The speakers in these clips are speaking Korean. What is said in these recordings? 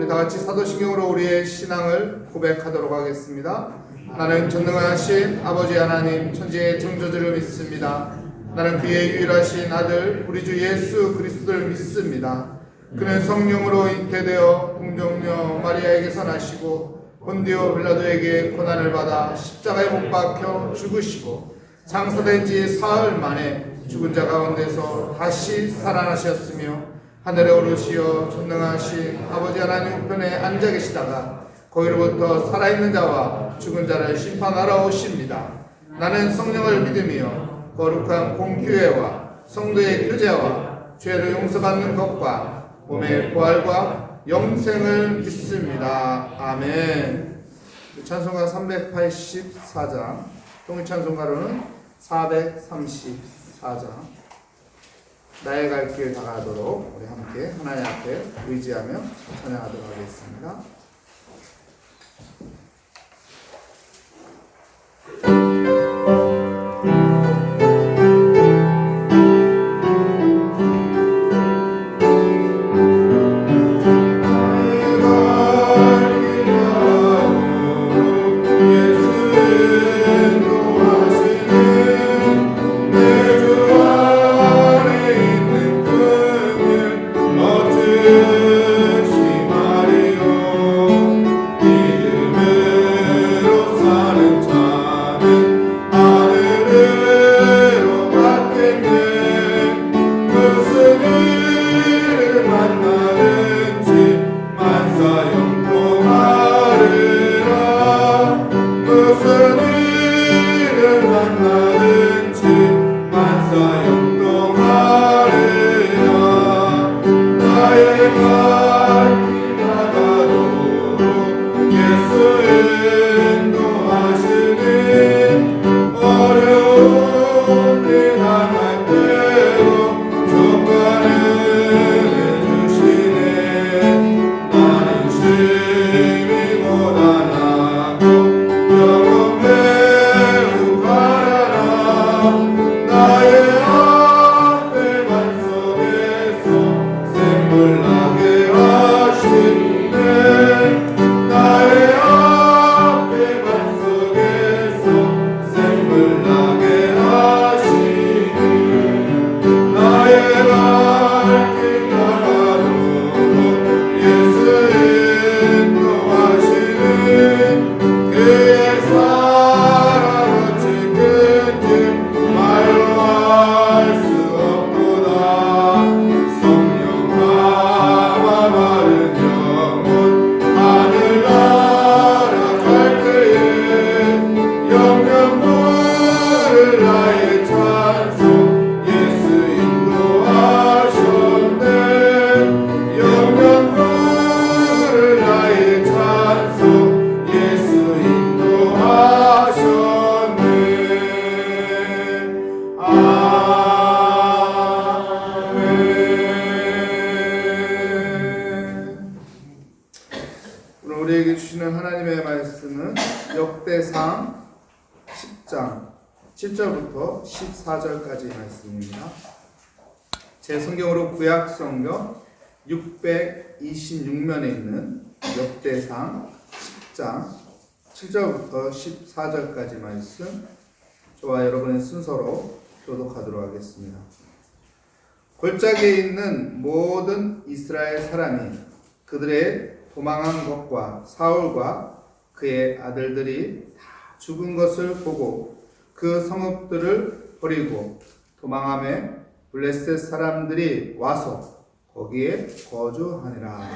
우리 다 같이 사도신경으로 우리의 신앙을 고백하도록 하겠습니다. 나는 전능하신 아버지 하나님 천지의 창조주를 믿습니다. 나는 그의 유일하신 아들 우리 주 예수 그리스도를 믿습니다. 그는 성령으로 잉태되어 공정녀 마리아에게서 나시고 본디오 빌라도에게 고난을 받아 십자가에 못 박혀 죽으시고 장사된 지 사흘 만에 죽은 자 가운데서 다시 살아나셨으며 하늘에 오르시어 전능하신 아버지 하나님 우편에 앉아 계시다가 거기로부터 살아있는 자와 죽은 자를 심판하러 오십니다. 나는 성령을 믿으며 거룩한 공교회와 성도의 교제와 죄를 용서받는 것과 몸의 부활과 영생을 믿습니다. 아멘. 찬송가 384장, 통일찬송가로는 434장 나의 갈 길 다가도록 우리 함께 하나님 앞에 의지하며 찬양하도록 하겠습니다. 우리에게 주시는 하나님의 말씀은 역대상 10장 7절부터 14절까지 말씀입니다. 제 성경으로 구약 성경 626면에 있는 역대상 10장 7절부터 14절까지 말씀, 저와 여러분의 순서로 교독하도록 하겠습니다. 골짜기에 있는 모든 이스라엘 사람이 그들의 도망한 것과 사울과 그의 아들들이 다 죽은 것을 보고 그 성읍들을 버리고 도망함에 블레셋 사람들이 와서 거기에 거주하니라.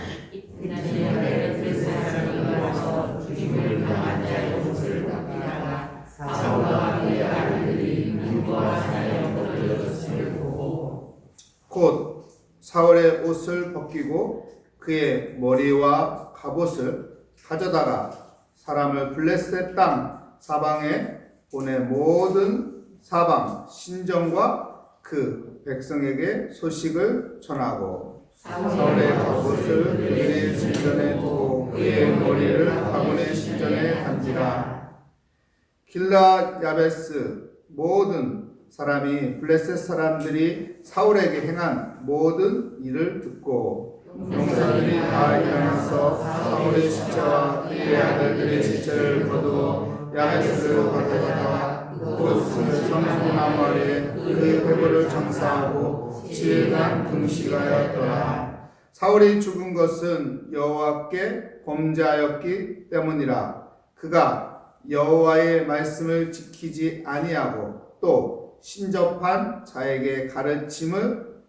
이날에 블레셋 사람이 와서 죽임을 당한 자의 옷을 벗기다가 사울과 그의 아들들이 눈과 산에 엎드려졌음을 보고 곧 사울의 옷을 벗기고 그의 머리와 갑옷을 가져다가 사람을 블레셋 땅 사방에 보내 모든 사방 신정과 그 백성에게 소식을 전하고 사울의 갑옷을 그의 신전에 두고 그의 머리를 가문의 신전에 단지라. 길라 야베스 모든 사람이 블레셋 사람들이 사울에게 행한 모든 일을 듣고 용사들 사람들이 다 일어나서 사울의 시체와 그의 아들들의 시체를 거두어 야베스로 가져다가 그것을 성소나무 아래에 그 회고를 장사하고 7일간 금식하였더라. 사울이 죽은 것은 여호와께 범죄하였기 때문이라. 그가 여호와의 말씀을 지키지 아니하고 또 신접한 자에게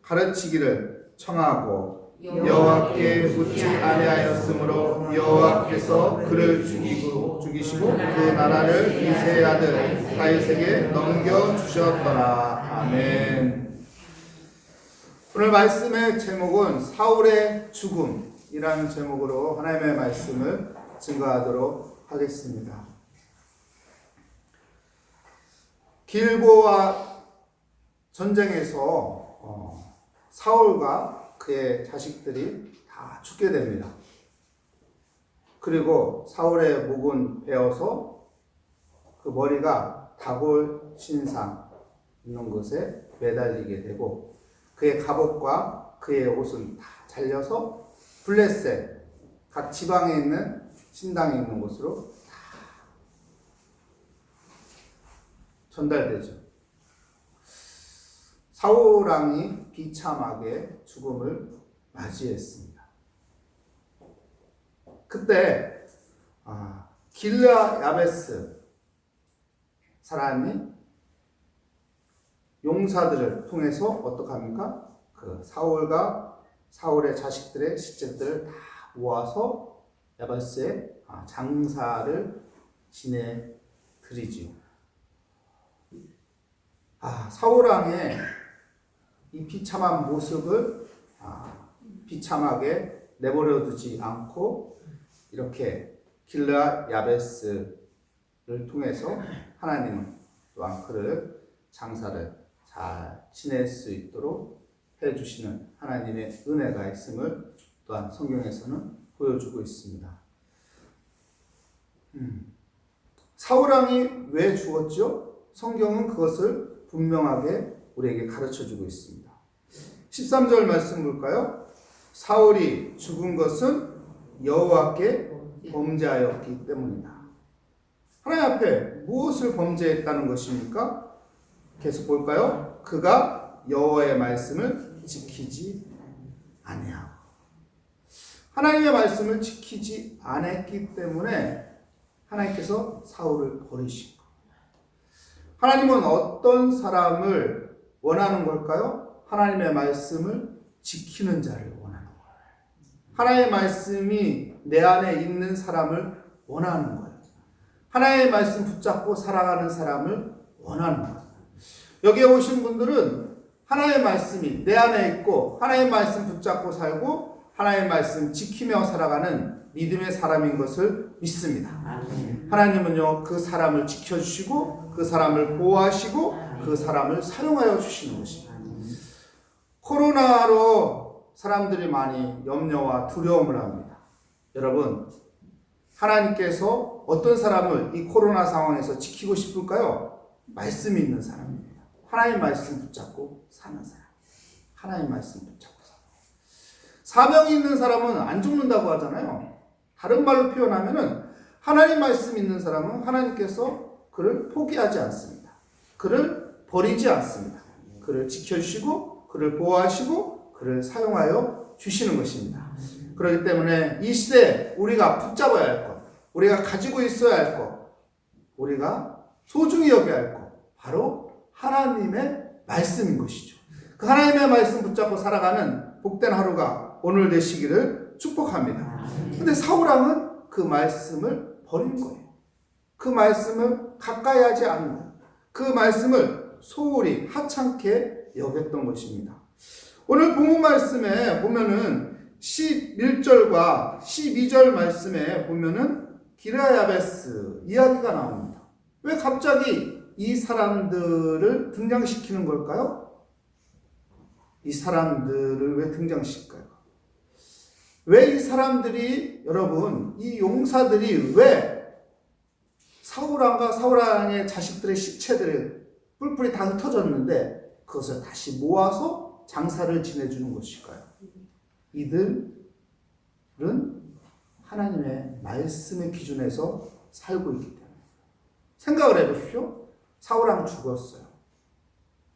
가르치기를 청하고 여호와께 묻지 아니하였으므로 여호와께서 그를 죽이시고 그 나라를 이새의 아들 다윗에게 넘겨주셨더라. 아멘. 오늘 말씀의 제목은 사울의 죽음이라는 제목으로 하나님의 말씀을 증거하도록 하겠습니다. 길보아 전쟁에서 사울과 그의 자식들이 다 죽게 됩니다. 그리고 사울의 목은 베어서 그 머리가 다골 신상 있는 곳에 매달리게 되고 그의 갑옷과 그의 옷은 다 잘려서 블레셋 각 지방에 있는 신당에 있는 곳으로 다 전달되죠. 사울 왕이 비참하게 죽음을 맞이했습니다. 그때 길르앗 야베스 사람이 용사들을 통해서 어떡합니까? 그 사울과 사울의 자식들의 시체들을 다 모아서 야베스에 장사를 지내드리지요. 사울 왕의 이 비참한 모습을 비참하게 내버려 두지 않고 이렇게 길르앗 야베스를 통해서 하나님은 또한 그를 장사를 잘 지낼 수 있도록 해주시는 하나님의 은혜가 있음을 또한 성경에서는 보여주고 있습니다. 사울왕이 왜 죽었죠? 성경은 그것을 분명하게 우리에게 가르쳐주고 있습니다. 13절 말씀 볼까요? 사울이 죽은 것은 여호와께 범죄하였기 때문이다. 하나님 앞에 무엇을 범죄했다는 것입니까? 계속 볼까요? 그가 여호와의 말씀을 지키지 아니하고 하나님의 말씀을 지키지 않았기 때문에 하나님께서 사울을 버리신 겁니다. 하나님은 어떤 사람을 원하는 걸까요? 하나님의 말씀을 지키는 자를 원하는 거예요. 하나님의 말씀이 내 안에 있는 사람을 원하는 거예요. 하나님의 말씀 붙잡고 살아가는 사람을 원하는 거예요. 여기에 오신 분들은 하나님의 말씀이 내 안에 있고 하나님의 말씀 붙잡고 살고 하나님의 말씀 지키며 살아가는 믿음의 사람인 것을 믿습니다. 하나님은요 그 사람을 지켜주시고 그 사람을 보호하시고 그 사람을 사용하여 주시는 것입니다. 코로나로 사람들이 많이 염려와 두려움을 합니다. 여러분, 하나님께서 어떤 사람을 이 코로나 상황에서 지키고 싶을까요? 말씀이 있는 사람입니다. 하나님 말씀 붙잡고 사는 사람. 하나님 말씀 붙잡고 사는 사명이 있는 사람은 안 죽는다고 하잖아요. 다른 말로 표현하면은 하나님 말씀 있는 사람은 하나님께서 그를 포기하지 않습니다. 그를 버리지 않습니다. 그를 지켜주시고 그를 보호하시고 그를 사용하여 주시는 것입니다. 그렇기 때문에 이 시대에 우리가 붙잡아야 할 것, 우리가 가지고 있어야 할 것, 우리가 소중히 여겨야 할 것, 바로 하나님의 말씀인 것이죠. 그 하나님의 말씀 붙잡고 살아가는 복된 하루가 오늘 되시기를 축복합니다. 근데 사울왕은 그 말씀을 버린 거예요. 그 말씀을 가까이 하지 않는 거예요. 그 말씀을 소홀히 하찮게 여겼던 것입니다. 오늘 본문 말씀에 보면은 11절과 12절 말씀에 보면은 길르앗 야베스 이야기가 나옵니다. 왜 갑자기 이 사람들을 등장시키는 걸까요? 이 사람들을 왜 등장시킬까요? 왜 이 사람들이, 여러분, 이 용사들이 왜 사울왕과 사울왕의 자식들의 시체들을 뿔뿔이 다 흩어졌는데 그것을 다시 모아서 장사를 지내주는 것일까요? 이들 하나님의 말씀의 기준에서 살고 있기 때문에. 생각을 해보십시오. 사울왕 죽었어요.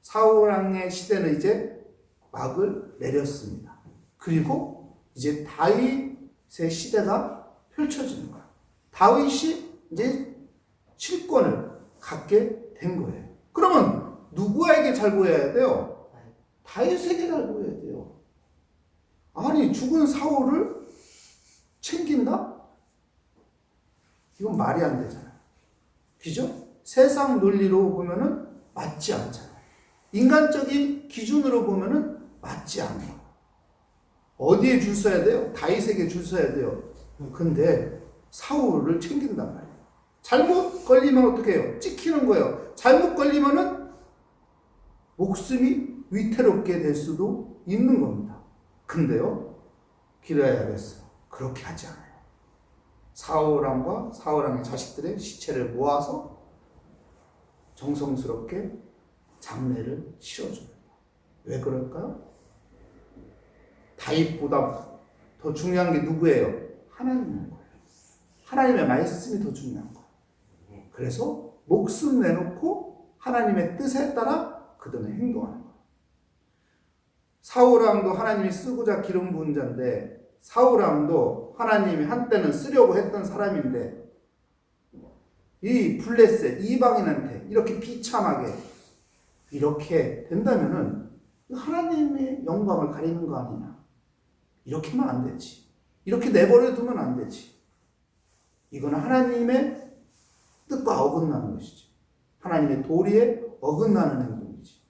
사울왕의 시대는 이제 막을 내렸습니다. 그리고 이제 다윗의 시대가 펼쳐지는 거예요. 다윗이 이제 실권을 갖게 된 거예요. 그러면 누구에게 잘 보여야 돼요? 다윗에게 잘 보여야 돼요. 아니, 죽은 사울을 챙긴다? 이건 말이 안 되잖아요. 그죠? 세상 논리로 보면은 맞지 않잖아요. 인간적인 기준으로 보면은 맞지 않아요. 어디에 줄 서야 돼요? 다윗에게 줄 서야 돼요. 근데 사울을 챙긴단 말이에요. 잘못 걸리면 어떻게 해요? 찍히는 거예요. 잘못 걸리면은 목숨이 위태롭게 될 수도 있는 겁니다. 근데요, 기도해야겠어요. 그렇게 하지 않아요. 사울왕과 사울왕의 자식들의 시체를 모아서 정성스럽게 장례를 치러줍니다. 왜 그럴까요? 다윗보다 더 중요한 게 누구예요? 하나님인 거예요. 하나님의 말씀이 더 중요한 거예요. 그래서 목숨 내놓고 하나님의 뜻에 따라 그들은 행동하는 거예요. 사울왕도 하나님이 쓰고자 기름 부은 자인데, 사울왕도 하나님이 한때는 쓰려고 했던 사람인데, 이 블레셋 이방인한테 이렇게 비참하게 이렇게 된다면은 하나님의 영광을 가리는 거 아니냐? 이렇게 하면 안 되지. 이렇게 내버려 두면 안 되지. 이거는 하나님의 뜻과 어긋나는 것이지. 하나님의 도리에 어긋나는 행동이지.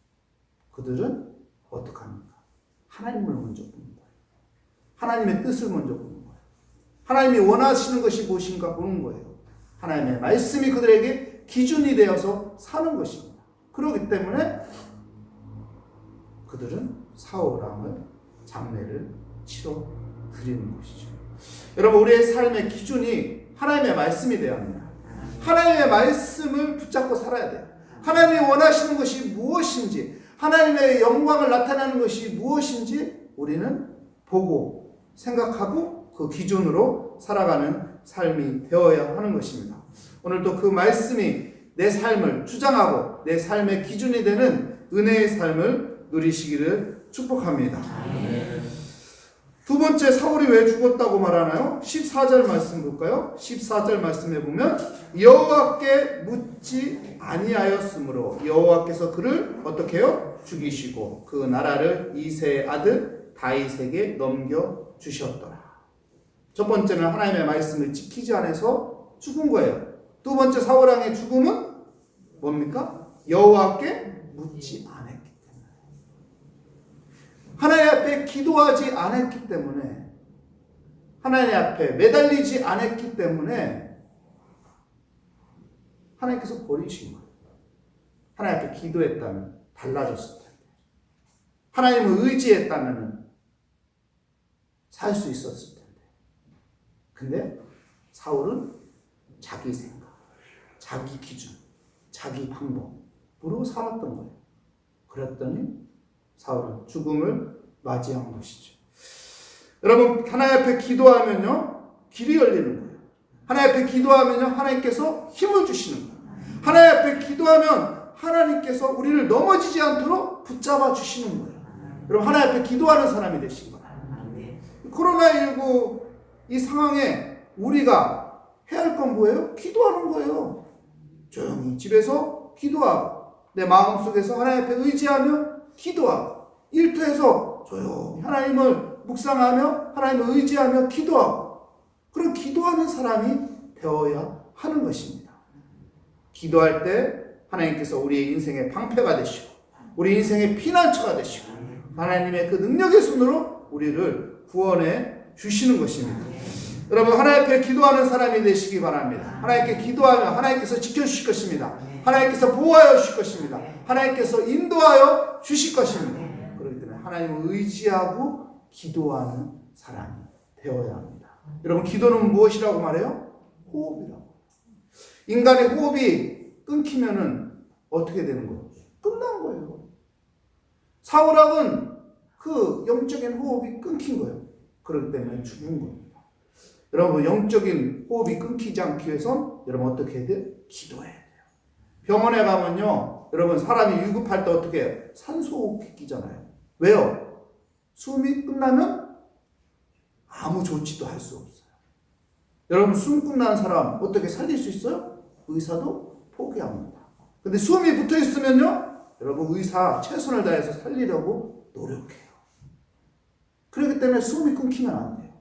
그들은 어떻게 합니까? 하나님을 먼저 보는 거예요. 하나님의 뜻을 먼저 보는 거예요. 하나님이 원하시는 것이 무엇인가 보는 거예요. 하나님의 말씀이 그들에게 기준이 되어서 사는 것입니다. 그렇기 때문에 그들은 사울왕을 장례를 치러 드리는 것이죠. 여러분, 우리의 삶의 기준이 하나님의 말씀이 되어야 합니다. 하나님의 말씀을 붙잡고 살아야 돼요. 하나님이 원하시는 것이 무엇인지, 하나님의 영광을 나타내는 것이 무엇인지 우리는 보고 생각하고 그 기준으로 살아가는 삶이 되어야 하는 것입니다. 오늘도 그 말씀이 내 삶을 주장하고 내 삶의 기준이 되는 은혜의 삶을 누리시기를 축복합니다. 두 번째, 사울이 왜 죽었다고 말하나요? 14절 말씀 볼까요? 14절 말씀에 보면 여호와께 묻지 아니하였으므로 여호와께서 그를 어떻게 해요? 죽이시고 그 나라를 이새의 아들 다윗에게 넘겨주셨더라. 첫 번째는 하나님의 말씀을 지키지 않아서 죽은 거예요. 두 번째, 사울왕의 죽음은 뭡니까? 여호와께 묻지 않았기 때문에, 하나님 앞에 기도하지 않았기 때문에, 하나님 앞에 매달리지 않았기 때문에 하나님께서 버리신 거예요. 하나님 앞에 기도했다면 달라졌을 텐데, 하나님을 의지했다면 살 수 있었을 텐데. 근데 사울은 자기 생각, 자기 기준, 자기 방법으로 살았던 거예요. 그랬더니 사울은 죽음을 맞이한 것이죠. 여러분, 하나님 앞에 기도하면요, 길이 열리는 거예요. 하나님 앞에 기도하면요, 하나님께서 힘을 주시는 거예요. 하나님 앞에 기도하면 하나님께서 우리를 넘어지지 않도록 붙잡아 주시는 거예요. 여러분, 하나님 앞에 기도하는 사람이 되신 거예요. 코로나19 이 상황에 우리가 해야 할 건 뭐예요? 기도하는 거예요. 조용히 집에서 기도하고, 내 마음속에서 하나님 앞에 의지하며 기도하고, 일터에서 조용히 하나님을 묵상하며 하나님을 의지하며 기도하고, 그런 기도하는 사람이 되어야 하는 것입니다. 기도할 때 하나님께서 우리의 인생의 방패가 되시고 우리 인생의 피난처가 되시고 하나님의 그 능력의 손으로 우리를 구원해 주시는 것입니다. 여러분, 하나님 앞에 기도하는 사람이 되시기 바랍니다. 하나님께 기도하면 하나님께서 지켜주실 것입니다. 하나님께서 보호하여 주실 것입니다. 하나님께서 인도하여 주실 것입니다. 그렇기 때문에 하나님을 의지하고 기도하는 사람이 되어야 합니다. 여러분, 기도는 무엇이라고 말해요? 호흡이라고. 인간의 호흡이 끊기면은 어떻게 되는 거예요? 끝난 거예요. 사울왕은 그 영적인 호흡이 끊긴 거예요. 그렇기 때문에 죽은 겁니다. 여러분 영적인 호흡이 끊기지 않기 위해선 여러분 어떻게 해야 돼요? 기도해야 돼요. 병원에 가면요 여러분 사람이 위급할 때 어떻게 해요? 산소호흡기 끼잖아요. 왜요? 숨이 끝나면 아무 조치도 할 수 없어요. 여러분 숨 끝나는 사람 어떻게 살릴 수 있어요? 의사도 포기합니다. 근데 숨이 붙어 있으면요 여러분 의사 최선을 다해서 살리려고 노력해요. 그렇기 때문에 숨이 끊기면 안 돼요.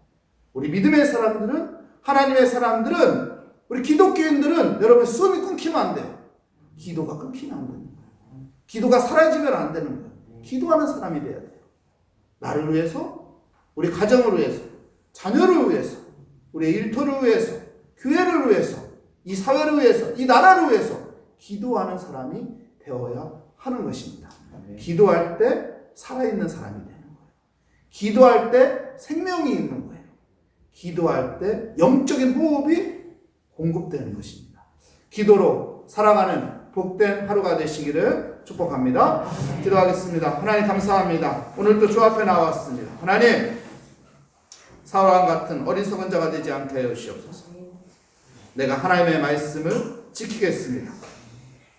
우리 믿음의 사람들은, 하나님의 사람들은, 우리 기독교인들은 여러분 숨이 끊기면 안 돼요. 기도가 끊기면 안 됩니다. 기도가 사라지면 안 되는 거예요. 기도하는 사람이 돼야 돼요. 나를 위해서, 우리 가정을 위해서, 자녀를 위해서, 우리의 일터를 위해서, 교회를 위해서, 이 사회를 위해서, 이 나라를 위해서 기도하는 사람이 되어야 하는 것입니다. 기도할 때 살아있는 사람이 되는 거예요. 기도할 때 생명이 있는 거예요. 기도할 때 영적인 호흡이 공급되는 것입니다. 기도로 살아가는 복된 하루가 되시기를 축복합니다. 기도하겠습니다. 하나님 감사합니다. 오늘도 주 앞에 나왔습니다. 하나님 사울왕 같은 어리석은 자가 되지 않게 하여 주시옵소서. 내가 하나님의 말씀을 지키겠습니다.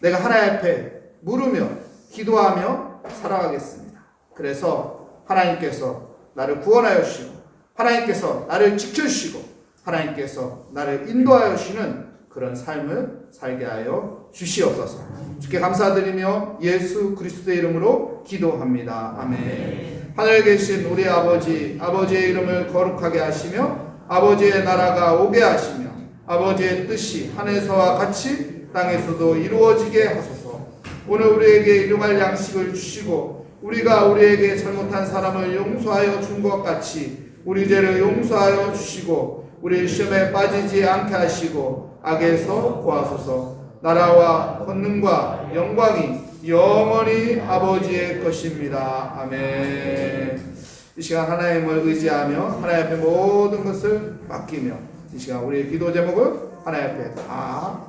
내가 하나님 앞에 물으며 기도하며 살아가겠습니다. 그래서 하나님께서 나를 구원하여 주시고 하나님께서 나를 지켜주시고 하나님께서 나를 인도하여 주시는 그런 삶을 살게 하여 주시옵소서. 주께 감사드리며 예수 그리스도의 이름으로 기도합니다. 아멘. 하늘에 계신 우리 아버지, 아버지의 이름을 거룩하게 하시며 아버지의 나라가 오게 하시며 아버지의 뜻이 하늘에서와 같이 땅에서도 이루어지게 하소서. 오늘 우리에게 일용할 양식을 주시고 우리가 우리에게 잘못한 사람을 용서하여 준 것 같이 우리 죄를 용서하여 주시고 우리 시험에 빠지지 않게 하시고 악에서 구하소서. 나라와 권능과 영광이 영원히 아버지의 것입니다. 아멘. 이 시간 하나님을 의지하며 하나님 앞에 모든 것을 맡기며 이 시간 우리의 기도 제목을 하나님 앞에 다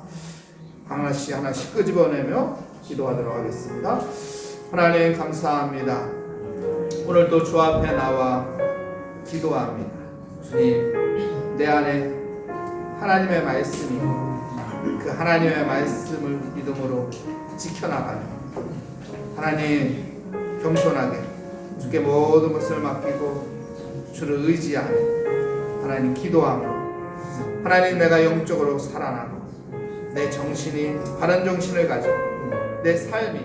하나씩 끄집어내며 기도하도록 하겠습니다. 하나님 감사합니다. 오늘도 주 앞에 나와 기도합니다. 주님, 내 안에 하나님의 말씀이 그 하나님의 말씀을 믿음으로 지켜나가며 하나님 겸손하게 주께 모든 것을 맡기고 주를 의지하며 하나님 기도함으로 하나님 내가 영적으로 살아나고 내 정신이 바른 정신을 가지고 내 삶이